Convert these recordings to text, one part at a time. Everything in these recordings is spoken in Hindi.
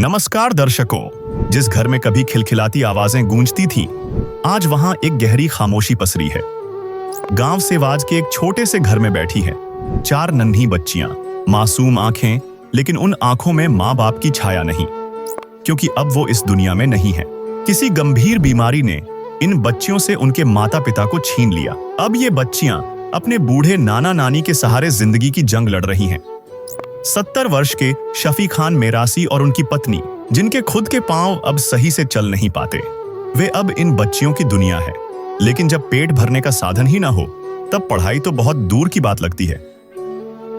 नमस्कार दर्शकों। जिस घर में कभी खिलखिलाती आवाजें गूंजती थीं, आज वहां एक गहरी खामोशी पसरी है। गांव सेवाज के एक छोटे से घर में बैठी हैं 4 नन्ही बच्चियां, मासूम आंखें, लेकिन उन आंखों में माँ बाप की छाया नहीं, क्योंकि अब वो इस दुनिया में नहीं है। किसी गंभीर बीमारी ने इन बच्चियों से उनके माता पिता को छीन लिया। अब ये बच्चियां अपने बूढ़े नाना नानी के सहारे जिंदगी की जंग लड़ रही हैं। 70 वर्ष के शफी खान मेरासी और उनकी पत्नी, जिनके खुद के पांव अब सही से चल नहीं पाते, वे अब इन बच्चियों की दुनिया है। लेकिन जब पेट भरने का साधन ही ना हो, तब पढ़ाई तो बहुत दूर की बात लगती है।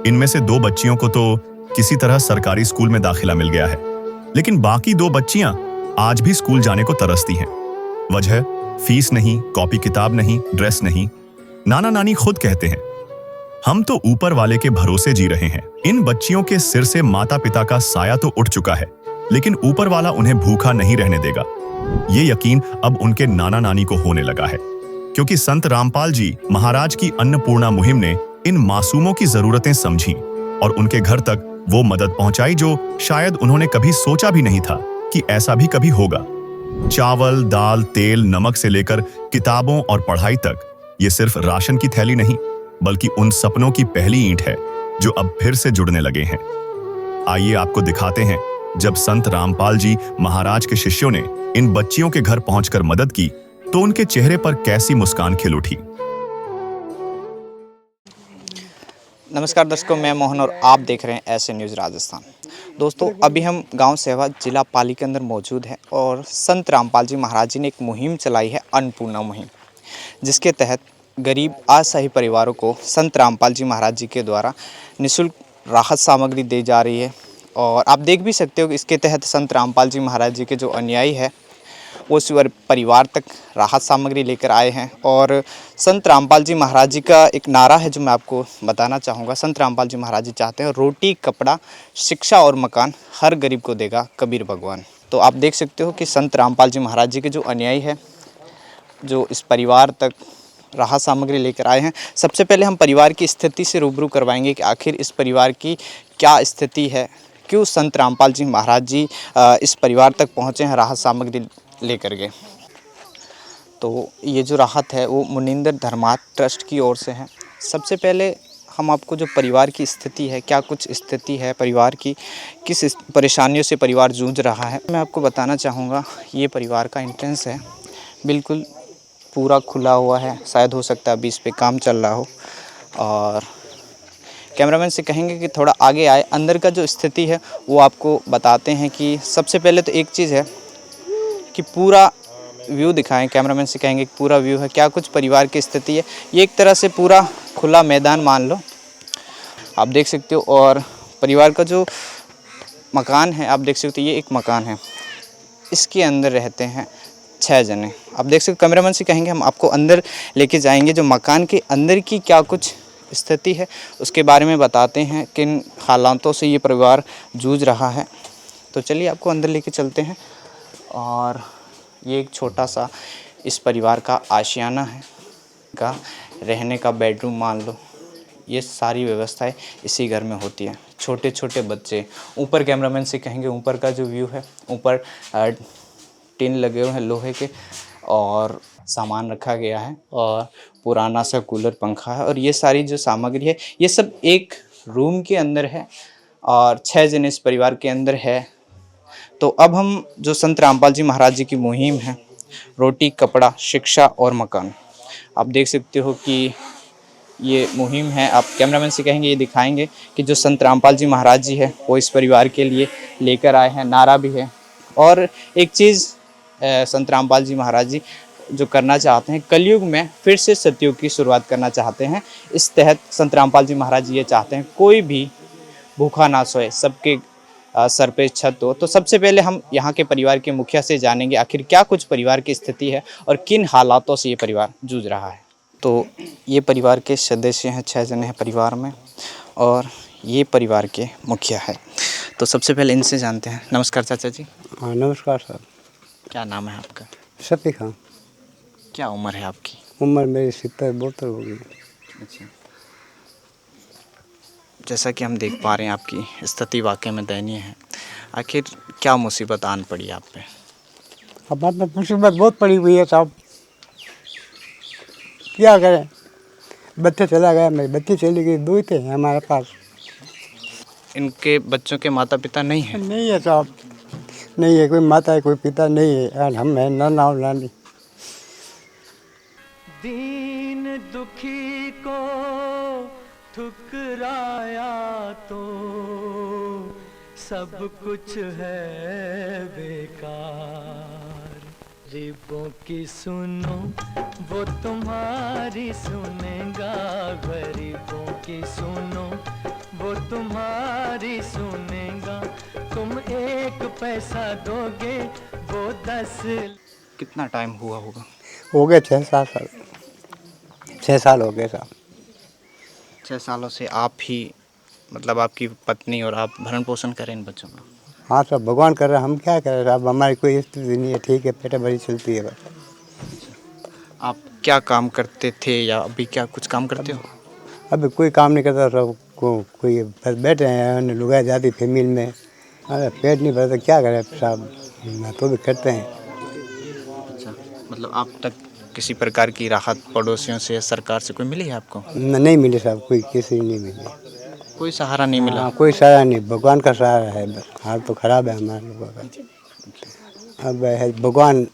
इनमें से 2 बच्चियों को तो किसी तरह सरकारी स्कूल में दाखिला मिल गया है, लेकिन बाकी 2 बच्चियां आज भी स्कूल जाने को तरसती हैं। वजह फीस नहीं, कॉपी किताब नहीं, ड्रेस नहीं। नाना नानी खुद कहते हैं, हम तो ऊपर वाले के भरोसे जी रहे हैं। इन बच्चियों के सिर से माता पिता का साया तो उठ चुका है, लेकिन ऊपर वाला उन्हें भूखा नहीं रहने देगा। ये यकीन अब उनके नाना नानी को होने लगा है, क्योंकि संत रामपाल जी महाराज की अन्नपूर्णा मुहिम ने इन मासूमों की जरूरतें समझी और उनके घर तक वो मदद पहुंचाई जो शायद उन्होंने कभी सोचा भी नहीं था कि ऐसा भी कभी होगा। चावल, दाल, तेल, नमक से लेकर किताबों और पढ़ाई तक, ये सिर्फ राशन की थैली नहीं, बल्कि उन सपनों की पहली ईंट है जो अब फिर से जुड़ने लगे हैं। आइए आपको दिखाते हैं, जब संत रामपाल जी महाराज के शिष्यों ने इन बच्चियों के घर पहुंचकर मदद की, तो उनके चेहरे पर कैसी मुस्कान खिल उठी। नमस्कार दर्शकों, मैं मोहन और आप देख रहे हैं ऐसे न्यूज़ राजस्थान। दोस्तों, अभी हम गांव सेवाज जिला पाली के अंदर मौजूद हैं और संत रामपाल जी महाराज जी ने एक मुहिम चलाई है, अन्नपूर्णा मुहिम, जिसके तहत गरीब असहाय परिवारों को संत रामपाल जी महाराज जी के द्वारा निःशुल्क राहत सामग्री दी जा रही है। और आप देख भी सकते हो कि इसके तहत संत रामपाल जी महाराज जी के जो अनुयायी है वो उस परिवार तक राहत सामग्री लेकर आए हैं। और संत रामपाल जी महाराज जी का एक नारा है जो मैं आपको बताना चाहूँगा। संत रामपाल जी महाराज जी चाहते हैं, रोटी, कपड़ा, शिक्षा और मकान हर गरीब को देगा कबीर भगवान। तो आप देख सकते हो कि संत रामपाल जी महाराज जी के जो अनुयायी है, जो इस परिवार तक राहत सामग्री लेकर आए हैं। सबसे पहले हम परिवार की स्थिति से रूबरू करवाएंगे कि आखिर इस परिवार की क्या स्थिति है, क्यों संत रामपाल जी महाराज जी इस परिवार तक पहुँचे हैं राहत सामग्री लेकर के। तो ये जो राहत है वो मुनिंदर धर्मार्थ ट्रस्ट की ओर से है। सबसे पहले हम आपको जो परिवार की स्थिति है, क्या कुछ स्थिति है परिवार की, किस परेशानियों से परिवार जूझ रहा है, मैं आपको बताना चाहूँगा। ये परिवार का एंट्रेंस है, बिल्कुल पूरा खुला हुआ है। शायद हो सकता है अभी इस पे काम चल रहा हो। और कैमरामैन से कहेंगे कि थोड़ा आगे आए, अंदर का जो स्थिति है वो आपको बताते हैं। कि सबसे पहले तो एक चीज़ है कि पूरा व्यू दिखाएं। कैमरामैन से कहेंगे कि पूरा व्यू है, क्या कुछ परिवार की स्थिति है। ये एक तरह से पूरा खुला मैदान मान लो, आप देख सकते हो। और परिवार का जो मकान है आप देख सकते हो, ये एक मकान है, इसके अंदर रहते हैं 6 जने। आप देख सकते हो, कैमरामैन से कहेंगे हम आपको अंदर लेके जाएंगे, जो मकान के अंदर की क्या कुछ स्थिति है उसके बारे में बताते हैं, किन हालातों से ये परिवार जूझ रहा है। तो चलिए आपको अंदर लेके चलते हैं। और ये एक छोटा सा इस परिवार का आशियाना है, का रहने का बेडरूम मान लो। ये सारी व्यवस्थाएं इसी घर में होती है। छोटे छोटे बच्चे, ऊपर कैमरामैन से कहेंगे ऊपर का जो व्यू है, ऊपर टिन लगे हुए हैं लोहे के और सामान रखा गया है। और पुराना सा कूलर, पंखा है। और ये सारी जो सामग्री है ये सब एक रूम के अंदर है और 6 जने इस परिवार के अंदर है। तो अब हम जो संत रामपाल जी महाराज जी की मुहिम है, रोटी, कपड़ा, शिक्षा और मकान, आप देख सकते हो कि ये मुहिम है। आप कैमरामैन से कहेंगे ये दिखाएंगे कि जो संत रामपाल जी महाराज जी है वो इस परिवार के लिए लेकर आए हैं, नारा भी है। और एक चीज़ संत रामपाल जी महाराज जी जो करना चाहते हैं, कलयुग में फिर से सतयुग की शुरुआत करना चाहते हैं। इस तहत संत रामपाल जी महाराज जी ये चाहते हैं कोई भी भूखा ना सोए, सबके सर पे छत हो। तो सबसे पहले हम यहाँ के परिवार के मुखिया से जानेंगे आखिर क्या कुछ परिवार की स्थिति है और किन हालातों से ये परिवार जूझ रहा है। तो ये परिवार के सदस्य हैं, 6 जने हैं परिवार में, और ये परिवार के मुखिया है। तो सबसे पहले इनसे जानते हैं। नमस्कार चाचा जी। हाँ नमस्कार सर। क्या नाम है आपका? शफी खान। क्या उम्र है आपकी? उम्र मेरी 70-72 होगी। अच्छा, जैसा कि हम देख पा रहे हैं आपकी स्थिति वाकई में दयनीय है। आखिर क्या मुसीबत आन पड़ी आप पे? हमारे पास मुसीबत बहुत पड़ी हुई है साहब, क्या करें। बच्चे चला गया, मेरी बच्ची चली गई, दो ही थे हमारे पास। इनके बच्चों के माता पिता नहीं हैं? नहीं है साहब, नहीं है, कोई माता है कोई पिता नहीं है, और हम हैं नाना और नानी। दीन दुखी को ठुकराया तो सब कुछ है बेकार। गरीबों की सुनो वो तुम्हारी सुनेगा, गरीबों की सुनो वो तुम्हारी सुनेगा। तुम एक पैसा दोगे वो 10। कितना टाइम हुआ होगा? हो गए 6-7 साल, 6 साल हो गए साहब। 6 सालों से आप ही मतलब आपकी पत्नी और आप भरण पोषण करें इन बच्चों का? हाँ साहब, भगवान कर रहा है, हम क्या करें साहब, हमारी कोई स्थिति नहीं है, ठीक है, पेट भरी चलती है बस। आप क्या काम करते थे या अभी क्या कुछ काम करते हो? अभी कोई काम नहीं करता, सब कोई बस बैठे हैं लुगाई जाती फैमिली में। अरे पेट नहीं भरता, क्या करें साहब, तो भी करते हैं। अच्छा, मतलब आप तक किसी प्रकार की राहत पड़ोसियों से या सरकार से कोई मिली है आपको? नहीं मिले साहब, कोई किसी नहीं मिले। कोई सहारा नहीं मिला? हाँ, कोई सहारा नहीं, भगवान का सहारा है बस। हाल तो खराब है हमारे लोगों का। अब है भगवान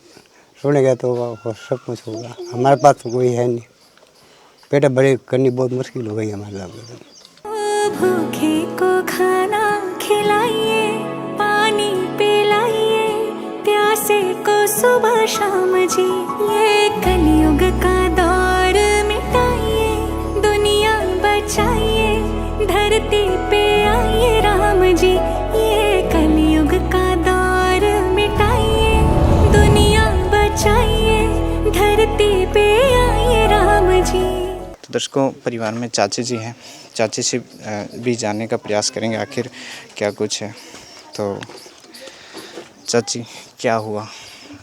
सुनेगा तो वो सब कुछ होगा, हमारे पास तो कोई है नहीं। पेट भरे करनी बहुत मुश्किल हो गई हमारे लोगों। भूखे को खाना खिलाइए, पानी पिलाइए, प्यासे को सुबह शाम जी। ये कलयुग का दौर मिटाइए, दुनिया बचाइए, धरती पे आइए राम जी। ये कलयुग का दौर मिटाइए, दुनिया बचाइए, धरती पे आइए राम जी। तो दर्शकों, परिवार में चाची जी हैं, चाची से भी जानने का प्रयास करेंगे आखिर क्या कुछ है। तो चाची, क्या हुआ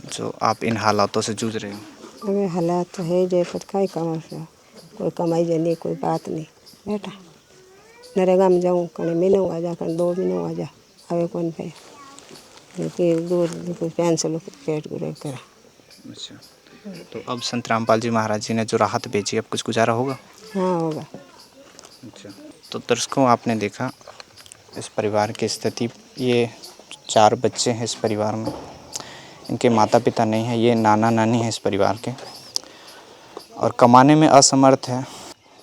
जो आप इन हालातों से जूझ रहे हो? हमें हालात तो है जो पत का कमा से कोई कमाई जानी, कोई बात नहीं बेटा। नरेगा में जाऊँ कहीं महीनों आ जा, कहीं 2 महीनों आ जा, आवे कौन पे दूर पेंसिल पेट गुरे करा। अच्छा, तो अब संत रामपाल जी महाराज जी ने जो राहत भेजी, अब कुछ गुजारा होगा? हाँ होगा। अच्छा, तो दर्शकों, आपने देखा इस परिवार की स्थिति। ये 4 बच्चे हैं इस परिवार में, इनके माता पिता नहीं हैं, ये नाना नानी हैं इस परिवार के, और कमाने में असमर्थ है।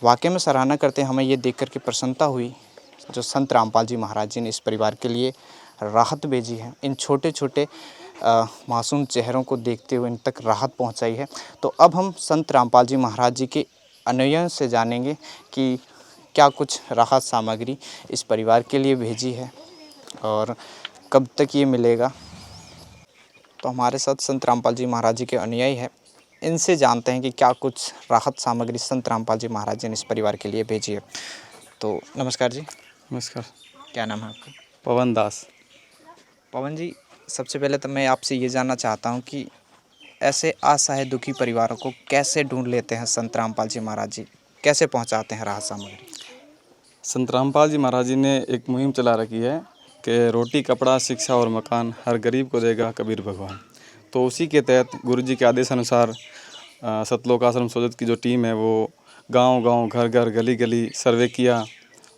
वाकई में सराहना करते हैं, हमें ये देख कर के प्रसन्नता हुई जो संत रामपाल जी महाराज जी ने इस परिवार के लिए राहत भेजी है। इन छोटे छोटे मासूम चेहरों को देखते हुए इन तक राहत पहुंचाई है। तो अब हम संत रामपाल जी महाराज जी के अनुयायियों से जानेंगे कि क्या कुछ राहत सामग्री इस परिवार के लिए भेजी है और कब तक ये मिलेगा। तो हमारे साथ संत रामपाल जी महाराज जी के अनुयायी हैं, इनसे जानते हैं कि क्या कुछ राहत सामग्री संत रामपाल जी महाराज जी ने इस परिवार के लिए भेजी है। तो नमस्कार जी। नमस्कार। क्या नाम है आपका? पवन दास। पवन जी, सबसे पहले तो मैं आपसे ये जानना चाहता हूँ कि ऐसे असहाय दुखी परिवारों को कैसे ढूंढ लेते हैं संत रामपाल जी महाराज जी, कैसे पहुँचाते हैं राहत सामग्री? संत रामपाल जी महाराज जी ने एक मुहिम चला रखी है कि रोटी कपड़ा शिक्षा और मकान हर गरीब को देगा कबीर भगवान। तो उसी के तहत गुरु जी के आदेश अनुसार सतलोक आश्रम सोजत की जो टीम है वो गांव-गांव घर-घर गली-गली सर्वे किया,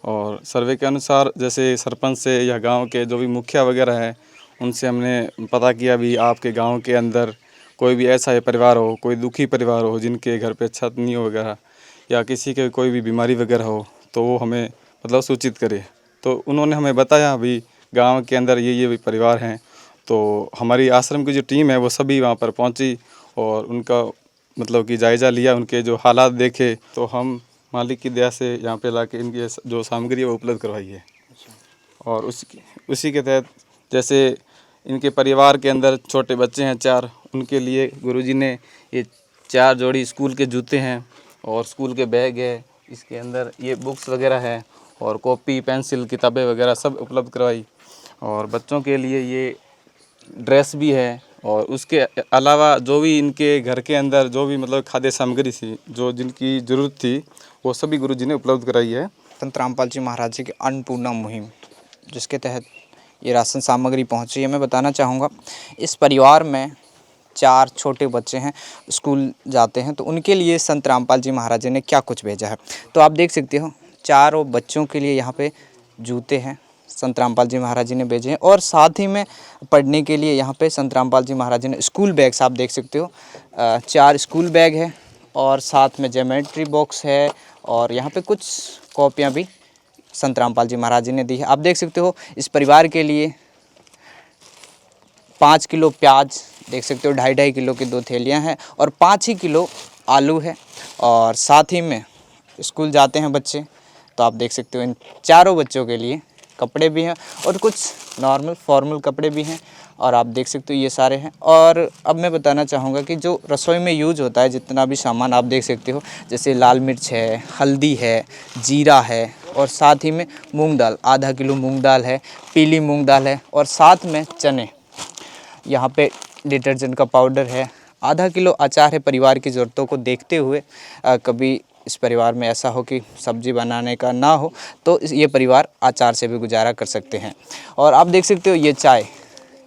और सर्वे के अनुसार जैसे सरपंच से या गांव के जो भी मुखिया वगैरह है उनसे हमने पता किया भी आपके गांव के अंदर कोई भी ऐसा परिवार हो, कोई दुखी परिवार हो जिनके घर पे छत नहीं हो वगैरह, या किसी के कोई भी बीमारी वगैरह हो, तो वो हमें मतलब सूचित करे। तो उन्होंने हमें बताया भी गांव के अंदर ये भी परिवार हैं। तो हमारी आश्रम की जो टीम है वो सभी वहाँ पर पहुँची और उनका मतलब कि जायज़ा लिया, उनके जो हालात देखे, तो हम मालिक की दया से यहाँ पे लाके इनकी जो सामग्री है वो उपलब्ध करवाई है। और उसी के तहत जैसे इनके परिवार के अंदर छोटे बच्चे हैं 4, उनके लिए गुरुजी ने ये 4 जोड़ी स्कूल के जूते हैं और स्कूल के बैग है, इसके अंदर ये बुक्स वगैरह है और कॉपी पेंसिल किताबें वगैरह सब उपलब्ध करवाई। और बच्चों के लिए ये ड्रेस भी है, और उसके अलावा जो भी इनके घर के अंदर जो भी मतलब खाद्य सामग्री थी जो जिनकी ज़रूरत थी वो सभी गुरुजी ने उपलब्ध कराई है। संत रामपाल जी महाराज जी की अन्नपूर्णा मुहिम, जिसके तहत ये राशन सामग्री पहुंची है। मैं बताना चाहूँगा इस परिवार में 4 छोटे बच्चे हैं, स्कूल जाते हैं, तो उनके लिए संत रामपाल जी महाराज जी ने क्या कुछ भेजा है। तो आप देख सकते हो चारों बच्चों के लिए यहाँ पे जूते हैं, संत रामपाल जी महाराज जी ने भेजे हैं। और साथ ही में पढ़ने के लिए यहाँ पे संत रामपाल जी महाराज जी ने स्कूल बैग्स आप देख सकते हो, 4 स्कूल बैग है और साथ में ज्योमेट्री बॉक्स है और यहाँ पे कुछ कॉपियाँ भी संत रामपाल जी महाराज जी ने दी है। आप देख सकते हो इस परिवार के लिए 5 किलो प्याज देख सकते हो, 2.5 किलो की 2 थैलियाँ हैं और 5 ही किलो आलू है। और साथ ही में स्कूल जाते हैं बच्चे, तो आप देख सकते हो इन चारों बच्चों के लिए कपड़े भी हैं और कुछ नॉर्मल फॉर्मल कपड़े भी हैं और आप देख सकते हो ये सारे हैं। और अब मैं बताना चाहूँगा कि जो रसोई में यूज होता है जितना भी सामान आप देख सकते हो, जैसे लाल मिर्च है, हल्दी है, जीरा है और साथ ही में मूंग दाल, आधा किलो मूंग दाल है, पीली मूंग दाल है और साथ में चने, यहाँ पे डिटर्जेंट का पाउडर है, आधा किलो अचार है। परिवार की ज़रूरतों को देखते हुए कभी इस परिवार में ऐसा हो कि सब्जी बनाने का ना हो तो ये परिवार अचार से भी गुजारा कर सकते हैं। और आप देख सकते हो ये चाय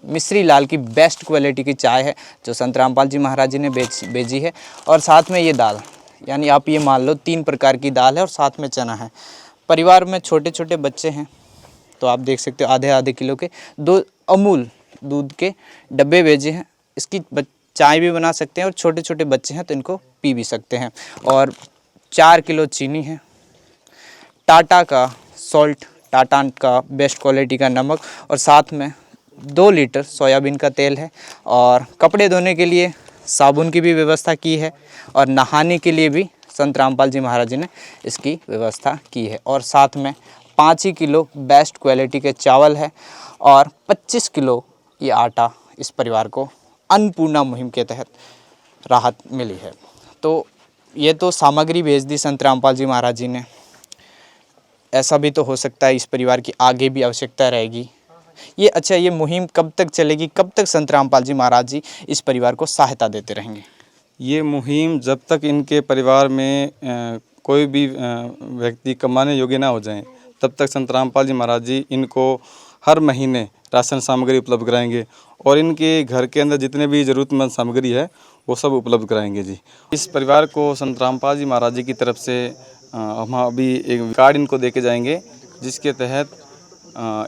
मिश्री लाल की बेस्ट क्वालिटी की चाय है जो संत रामपाल जी महाराज जी ने भेजी है। और साथ में ये दाल, यानी आप ये मान लो 3 प्रकार की दाल है और साथ में चना है। परिवार में छोटे छोटे बच्चे हैं तो आप देख सकते हो आधे आधे किलो के 2 अमूल दूध के डब्बे भेजे हैं। इसकी चाय भी बना सकते हैं और छोटे छोटे बच्चे हैं तो इनको पी भी सकते हैं। और 4 किलो चीनी है, टाटा का सॉल्ट, टाटा का बेस्ट क्वालिटी का नमक और साथ में 2 लीटर सोयाबीन का तेल है। और कपड़े धोने के लिए साबुन की भी व्यवस्था की है और नहाने के लिए भी संत रामपाल जी महाराज जी ने इसकी व्यवस्था की है। और साथ में 5 ही किलो बेस्ट क्वालिटी के चावल है और 25 किलो ये आटा इस परिवार को अन्नपूर्णा मुहिम के तहत राहत मिली है। तो ये तो सामग्री भेज दी संत रामपाल जी महाराज जी ने। ऐसा भी तो हो सकता है इस परिवार की आगे भी आवश्यकता रहेगी। ये अच्छा, ये मुहिम कब तक चलेगी, कब तक संत रामपाल जी महाराज जी इस परिवार को सहायता देते रहेंगे? ये मुहिम जब तक इनके परिवार में कोई भी व्यक्ति कमाने योग्य ना हो जाएं, तब तक संत रामपाल जी महाराज जी इनको हर महीने राशन सामग्री उपलब्ध कराएंगे और इनके घर के अंदर जितने भी ज़रूरतमंद सामग्री है वो सब उपलब्ध कराएंगे जी। इस परिवार को संत रामपाल जी महाराज जी की तरफ से हम अभी एक कार्ड इनको दे के जाएंगे, जिसके तहत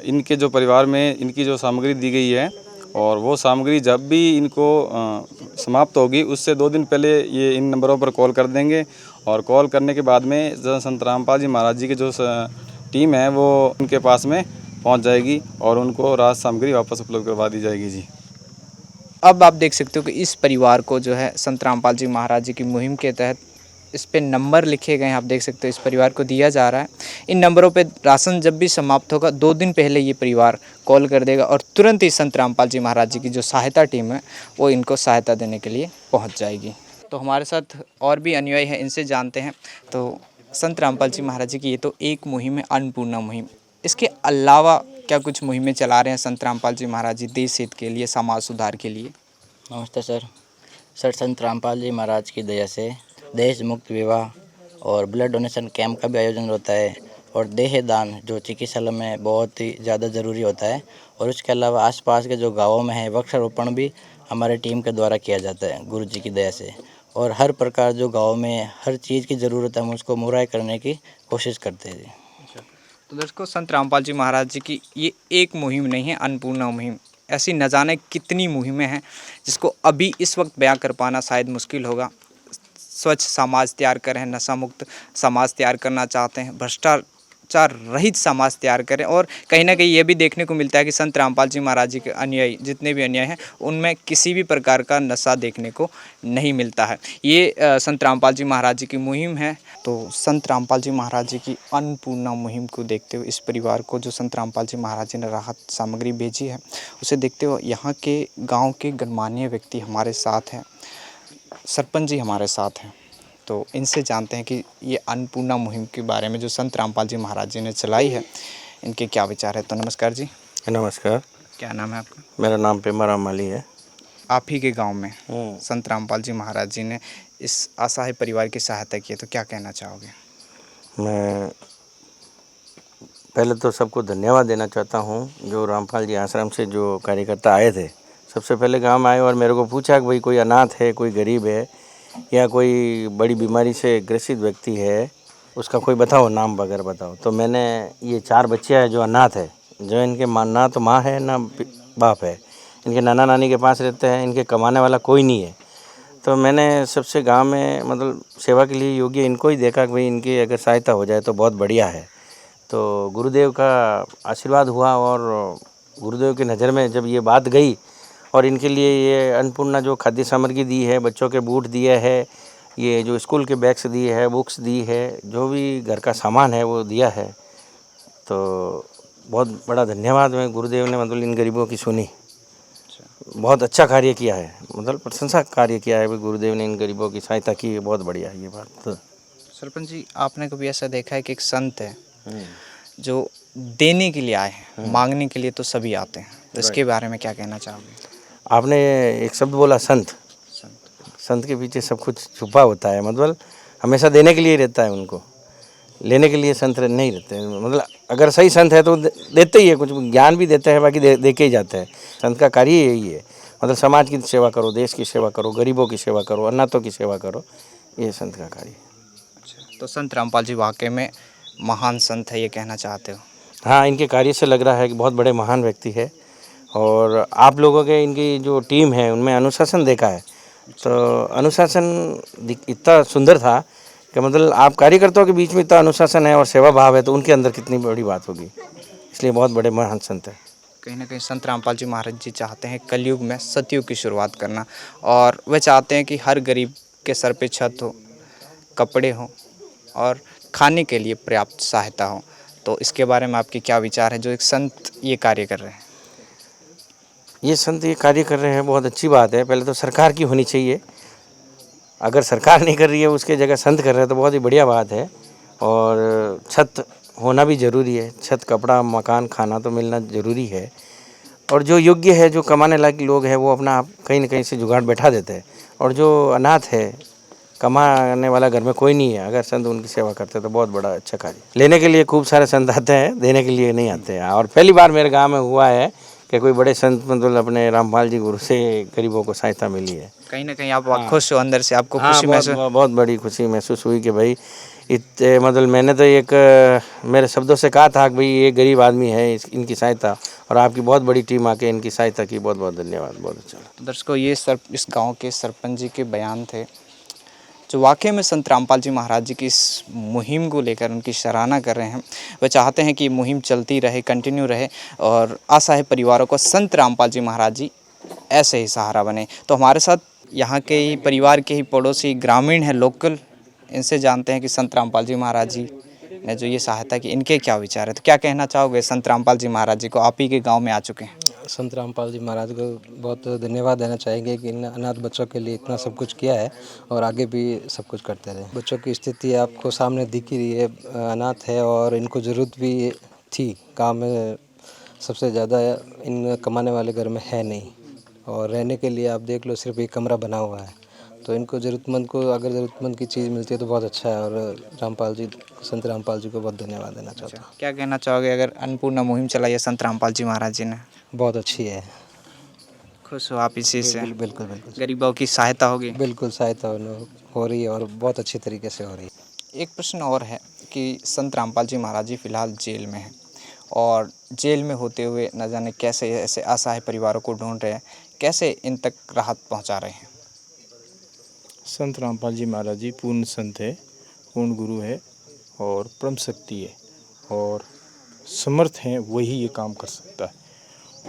इनके जो परिवार में इनकी जो सामग्री दी गई है और वो सामग्री जब भी इनको समाप्त होगी उससे 2 दिन पहले ये इन नंबरों पर कॉल कर देंगे और कॉल करने के बाद में संत रामपाल जी महाराज जी की जो टीम है वो उनके पास में पहुंच जाएगी और उनको राशन सामग्री वापस उपलब्ध करवा दी जाएगी जी। अब आप देख सकते हो कि इस परिवार को जो है संत रामपाल जी महाराज जी की मुहिम के तहत इस पे नंबर लिखे गए हैं। आप देख सकते हो इस परिवार को दिया जा रहा है। इन नंबरों पे राशन जब भी समाप्त होगा 2 दिन पहले ये परिवार कॉल कर देगा और तुरंत ही संत रामपाल जी महाराज जी की जो सहायता टीम है वो इनको सहायता देने के लिए पहुंच जाएगी। तो हमारे साथ और भी अनुयायी हैं, इनसे जानते हैं। तो संत रामपाल जी महाराज जी की ये तो एक मुहिम है, अन्नपूर्णा मुहिम, इसके अलावा क्या कुछ मुहिमें चला रहे हैं संत रामपाल जी महाराज जी देश हित के लिए, समाज सुधार के लिए? नमस्ते सर संत रामपाल जी महाराज की दया से दहेज मुक्त विवाह और ब्लड डोनेशन कैंप का भी आयोजन होता है और देह दान जो चिकित्सालय में बहुत ही ज़्यादा ज़रूरी होता है। और उसके अलावा आसपास के जो गाँवों में है वृक्षारोपण भी हमारे टीम के द्वारा किया जाता है गुरु जी की दया से। और हर प्रकार जो गाँव में हर चीज़ की ज़रूरत है हम उसको मुहैया करने की कोशिश करते हैं। तो दर्शकों, संत रामपाल जी महाराज जी की ये एक मुहिम नहीं है, अन्नपूर्णा मुहिम, ऐसी न जाने कितनी मुहिमें हैं जिसको अभी इस वक्त बयां कर पाना शायद मुश्किल होगा। स्वच्छ समाज तैयार करें, नशा मुक्त समाज तैयार करना चाहते हैं, भ्रष्टाचार रहित समाज तैयार करें। और कहीं ना कहीं ये भी देखने को मिलता है कि संत रामपाल जी महाराज जी के अनुयायी जितने भी अनुयायी हैं उनमें किसी भी प्रकार का नशा देखने को नहीं मिलता है। ये संत रामपाल जी महाराज जी की मुहिम है। तो संत रामपाल जी महाराज जी की अन्नपूर्णा मुहिम को देखते हुए इस परिवार को जो संत रामपाल जी महाराज जी ने राहत सामग्री भेजी है उसे देखते हुए यहाँ के गाँव के गणमान्य व्यक्ति हमारे साथ हैं, सरपंच जी हमारे साथ हैं। तो इनसे जानते हैं कि ये अन्नपूर्णा मुहिम के बारे में जो संत रामपाल जी महाराज जी ने चलाई है इनके क्या विचार है। तो नमस्कार जी। नमस्कार। क्या नाम है आपका? मेरा नाम पेमाराम माली है। आप ही के गांव में संत रामपाल जी महाराज जी ने इस असहाय परिवार की सहायता की है, तो क्या कहना चाहोगे? मैं पहले तो सबको धन्यवाद देना चाहता हूँ, जो रामपाल जी आश्रम से जो कार्यकर्ता आए थे। सबसे पहले गांव में आए और मेरे को पूछा कि भाई कोई अनाथ है, कोई गरीब है या कोई बड़ी बीमारी से ग्रसित व्यक्ति है, उसका कोई बताओ नाम वगैरह बताओ। तो मैंने ये 4 बच्चे हैं जो अनाथ है, जो इनके ना तो माँ है ना बाप है, इनके नाना नानी के पास रहते हैं, इनके कमाने वाला कोई नहीं है। तो मैंने सबसे गांव में मतलब सेवा के लिए योग्य इनको ही देखा कि भाई इनकी अगर सहायता हो जाए तो बहुत बढ़िया है। तो गुरुदेव का आशीर्वाद हुआ और गुरुदेव की नज़र में जब ये बात गई और इनके लिए ये अन्नपूर्णा जो खाद्य सामग्री दी है, बच्चों के बूट दिए है, ये जो स्कूल के बैग्स दिए है, बुक्स दी है, जो भी घर का सामान है वो दिया है। तो बहुत बड़ा धन्यवाद है, गुरुदेव ने मतलब इन गरीबों की सुनी। बहुत अच्छा कार्य किया है, मतलब प्रशंसा कार्य किया है भाई, गुरुदेव ने इन गरीबों की सहायता की है, बहुत बढ़िया है ये बात। तो सरपंच जी, आपने कभी ऐसा देखा है कि एक संत है जो देने के लिए आए हैं, मांगने के लिए तो सभी आते हैं, तो इसके बारे में क्या कहना चाहोगे? आपने एक शब्द बोला संत, संत के पीछे सब कुछ छुपा होता है, मतलब हमेशा देने के लिए रहता है, उनको लेने के लिए संत नहीं रहते हैं। मतलब अगर सही संत है तो देते ही है, कुछ ज्ञान भी देते हैं, बाकी दे के ही जाते हैं। संत का कार्य यही है, मतलब समाज की सेवा करो, देश की सेवा करो, गरीबों की सेवा करो, अनाथों की सेवा करो, ये संत का कार्य है। तो संत रामपाल जी वाकई में महान संत है, ये कहना चाहते हो? हाँ, इनके कार्य से लग रहा है कि बहुत बड़े महान व्यक्ति है। और आप लोगों के इनकी जो टीम है उनमें अनुशासन देखा है, तो अनुशासन इतना सुंदर था कि मतलब आप कार्यकर्ताओं के बीच में इतना अनुशासन है और सेवा भाव है, तो उनके अंदर कितनी बड़ी बात होगी। इसलिए बहुत बड़े महान संत है। कहीं ना कहीं संत रामपाल जी महाराज जी चाहते हैं कलयुग में सतयुग की शुरुआत करना, और वे चाहते हैं कि हर गरीब के सर पे छत हो, कपड़े हों और खाने के लिए पर्याप्त सहायता हो। तो इसके बारे में आपके क्या विचार है, जो एक संत ये कार्य कर रहे हैं? ये संत ये कार्य कर रहे हैं, बहुत अच्छी बात है। पहले तो सरकार की होनी चाहिए, अगर सरकार नहीं कर रही है उसके जगह संत कर रहे हैं तो बहुत ही बढ़िया बात है। और छत होना भी ज़रूरी है, छत, कपड़ा, मकान, खाना तो मिलना ज़रूरी है। और जो योग्य है, जो कमाने लायक लोग हैं, वो अपना आप कहीं ना कहीं से जुगाड़ बैठा देते हैं। और जो अनाथ है, कमाने वाला घर में कोई नहीं है, अगर संत उनकी सेवा करते हैं तो बहुत बड़ा अच्छा कार्य। लेने के लिए खूब सारे संत आते हैं, देने के लिए नहीं आते हैं। और पहली बार मेरे गांव में हुआ है कि कोई बड़े संत मतलब अपने रामपाल जी गुरु से गरीबों को सहायता मिली है। कहीं ना कहीं आप खुश हो अंदर से, आपको खुशी बहुत, महसूस? बहुत बड़ी खुशी महसूस हुई कि भाई इतने मतलब मैंने तो एक मेरे शब्दों से कहा था कि भाई ये गरीब आदमी है, इनकी सहायता, और आपकी बहुत बड़ी टीम आके इनकी सहायता की, बहुत बहुत धन्यवाद, बहुत अच्छा। तो दर्शकों, ये इस गांव के सरपंच जी के बयान थे, जो वाकई में संत रामपाल जी महाराज जी की इस मुहिम को लेकर उनकी सराहना कर रहे हैं। वे चाहते हैं कि ये मुहिम चलती रहे, कंटिन्यू रहे, और असहाय परिवारों को संत रामपाल जी महाराज जी ऐसे ही सहारा बने। तो हमारे साथ यहाँ के ही परिवार के ही पड़ोसी ग्रामीण हैं, लोकल, इनसे जानते हैं कि संत रामपाल जी महाराज जी ने जो ये सहायता की, इनके क्या विचार है। तो क्या कहना चाहोगे संत रामपाल जी महाराज जी को? आप ही के गाँव में आ चुके हैं। संत रामपाल जी महाराज को बहुत धन्यवाद देना चाहेंगे कि इन अनाथ बच्चों के लिए इतना सब कुछ किया है और आगे भी सब कुछ करते रहे। बच्चों की स्थिति आपको सामने दिख ही रही है, अनाथ है और इनको ज़रूरत भी थी। गांव में सबसे ज़्यादा इन कमाने वाले घर में है नहीं, और रहने के लिए आप देख लो सिर्फ एक कमरा बना हुआ है। तो इनको ज़रूरतमंद को अगर ज़रूरतमंद की चीज़ मिलती है तो बहुत अच्छा है, और रामपाल जी, संत रामपाल जी को बहुत धन्यवाद देना चाहता हूँ। क्या कहना चाहोगे, अगर अन्नपूर्णा मुहिम चलाई है संत रामपाल जी महाराज जी ने? बहुत अच्छी है। खुश हो आप इसी से? बिल्कुल बिल्कुल। गरीबों की सहायता होगी? बिल्कुल सहायता हो रही है और बहुत अच्छी तरीके से हो रही है। एक प्रश्न और है कि संत रामपाल जी महाराज जी फ़िलहाल जेल में हैं, और जेल में होते हुए न जाने कैसे ऐसे असहाय परिवारों को ढूंढ रहे हैं, कैसे इन तक राहत पहुंचा रहे हैं? संत रामपाल जी महाराज जी पूर्ण संत है, पूर्ण गुरु है और परम शक्ति है, और समर्थ हैं, वही ये काम कर सकता है,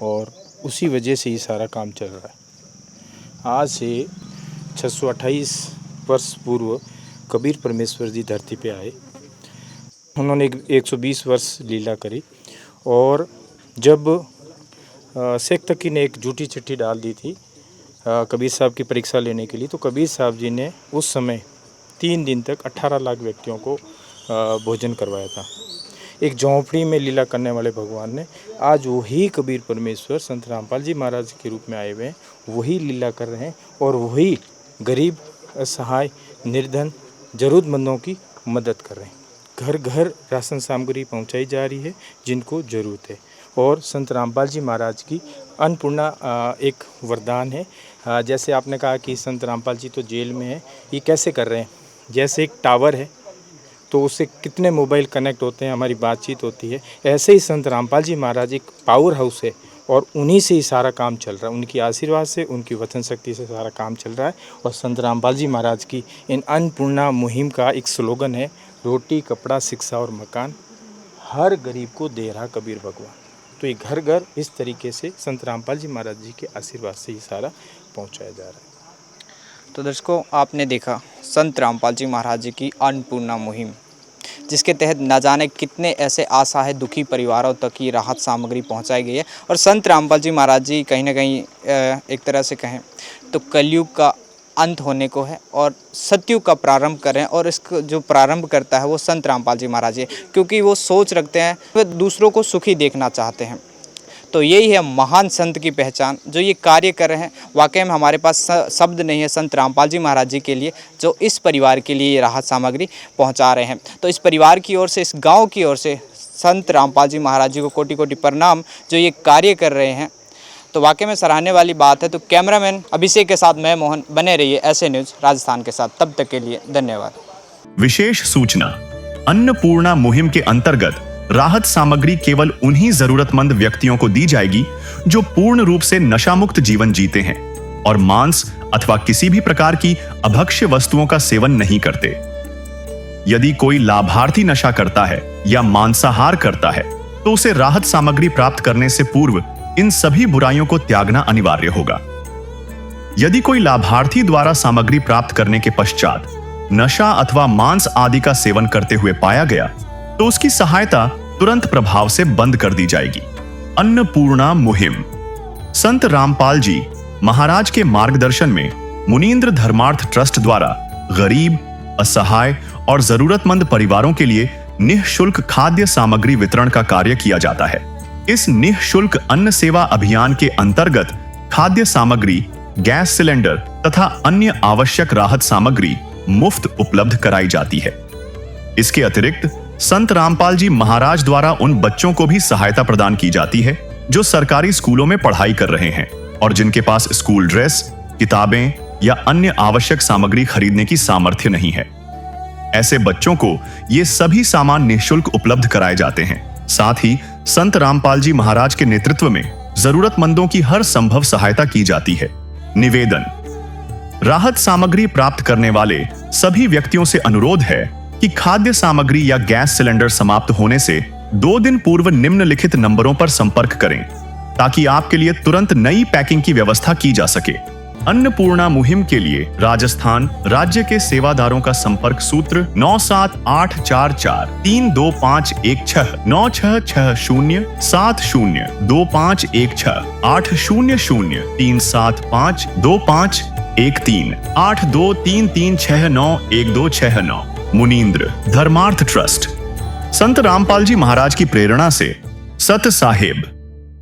और उसी वजह से ये सारा काम चल रहा है। आज से 628 वर्ष पूर्व कबीर परमेश्वर जी धरती पे आए। उन्होंने 120 वर्ष लीला करी, और जब शेख तकी ने एक झूठी चिट्ठी डाल दी थी कबीर साहब की परीक्षा लेने के लिए, तो कबीर साहब जी ने उस समय 3 दिन तक 18 लाख व्यक्तियों को भोजन करवाया था। एक झोंपड़ी में लीला करने वाले भगवान ने आज वही कबीर परमेश्वर संत रामपाल जी महाराज के रूप में आए हुए हैं, वही लीला कर रहे हैं, और वही गरीब, असहाय, निर्धन, ज़रूरतमंदों की मदद कर रहे हैं। घर घर राशन सामग्री पहुंचाई जा रही है जिनको ज़रूरत है। और संत रामपाल जी महाराज की अन्नपूर्णा एक वरदान है। जैसे आपने कहा कि संत रामपाल जी तो जेल में है, ये कैसे कर रहे हैं? जैसे एक टावर है तो उससे कितने मोबाइल कनेक्ट होते हैं, हमारी बातचीत होती है, ऐसे ही संत रामपाल जी महाराज एक पावर हाउस है और उन्हीं से ही सारा काम चल रहा है। उनकी आशीर्वाद से, उनकी वचन शक्ति से सारा काम चल रहा है। और संत रामपाल जी महाराज की इन अन्नपूर्णा मुहिम का एक स्लोगन है, रोटी कपड़ा शिक्षा और मकान, हर गरीब को दे रहा कबीर भगवान। तो ये घर घर इस तरीके से संत रामपाल जी महाराज जी के आशीर्वाद से ही सारा पहुँचाया जा रहा है। तो दर्शकों, आपने देखा संत रामपाल जी महाराज जी की अन्नपूर्णा मुहिम, जिसके तहत न जाने कितने ऐसे असहाय दुखी परिवारों तक ये राहत सामग्री पहुंचाई गई है। और संत रामपाल जी महाराज जी कहीं ना कहीं एक तरह से कहें तो कलयुग का अंत होने को है और सतयुग का प्रारंभ करें, और इसको जो प्रारंभ करता है वो संत रामपाल जी महाराज जी, क्योंकि वो सोच रखते हैं, वे दूसरों को सुखी देखना चाहते हैं। तो यही है महान संत की पहचान, जो ये कार्य कर रहे हैं। वाकई में हमारे पास शब्द नहीं है संत रामपाल जी महाराज जी के लिए, जो इस परिवार के लिए ये राहत सामग्री पहुंचा रहे हैं। तो इस परिवार की ओर से, इस गांव की ओर से संत रामपाल जी महाराज जी को कोटि कोटि प्रणाम, जो ये कार्य कर रहे हैं। तो वाकई में सराहने वाली बात है। तो कैमरामैन अभिषेक के साथ मैं मोहन, बने रहिए ऐसे न्यूज़ राजस्थान के साथ। तब तक के लिए धन्यवाद। विशेष सूचना, अन्नपूर्णा मुहिम के अंतर्गत राहत सामग्री केवल उन्हीं जरूरतमंद व्यक्तियों को दी जाएगी जो पूर्ण रूप से नशामुक्त जीवन जीते हैं और मांस अथवा किसी भी प्रकार की अभक्ष्य वस्तुओं का सेवन नहीं करते। यदि कोई लाभार्थी नशा करता है या मांसाहार करता है तो उसे राहत सामग्री प्राप्त करने से पूर्व इन सभी बुराइयों को त्यागना अनिवार्य होगा। यदि कोई लाभार्थी द्वारा सामग्री प्राप्त करने के पश्चात नशा अथवा मांस आदि का सेवन करते हुए पाया गया तो उसकी सहायता तुरंत प्रभाव से बंद कर दी जाएगी। अन्नपूर्णा मुहिम संत रामपाल जी महाराज के मार्गदर्शन में मुनींद्र धर्मार्थ ट्रस्ट द्वारा गरीब, असहाय और जरूरतमंद परिवारों के लिए निःशुल्क खाद्य सामग्री वितरण का कार्य किया जाता है। इस निःशुल्क अन्न सेवा अभियान के अंतर्गत खाद्य सामग्री, गैस सिलेंडर तथा अन्य आवश्यक राहत सामग्री मुफ्त उपलब्ध कराई जाती है। इसके अतिरिक्त संत रामपाल जी महाराज द्वारा उन बच्चों को भी सहायता प्रदान की जाती है जो सरकारी स्कूलों में पढ़ाई कर रहे हैं और जिनके पास स्कूल ड्रेस, किताबें या अन्य आवश्यक सामग्री खरीदने की सामर्थ्य नहीं है। ऐसे बच्चों को ये सभी सामान निःशुल्क उपलब्ध कराए जाते हैं। साथ ही संत रामपाल जी महाराज के नेतृत्व में जरूरतमंदों की हर संभव सहायता की जाती है। निवेदन, राहत सामग्री प्राप्त करने वाले सभी व्यक्तियों से अनुरोध है कि खाद्य सामग्री या गैस सिलेंडर समाप्त होने से 2 दिन पूर्व निम्नलिखित नंबरों पर संपर्क करें ताकि आपके लिए तुरंत नई पैकिंग की व्यवस्था की जा सके। अन्नपूर्णा मुहिम के लिए राजस्थान राज्य के सेवादारों का संपर्क सूत्र 9784432516 9660702516 80037525213 8233691269। मुनींद्र धर्मार्थ ट्रस्ट। संत रामपाल जी महाराज की प्रेरणा से सत साहेब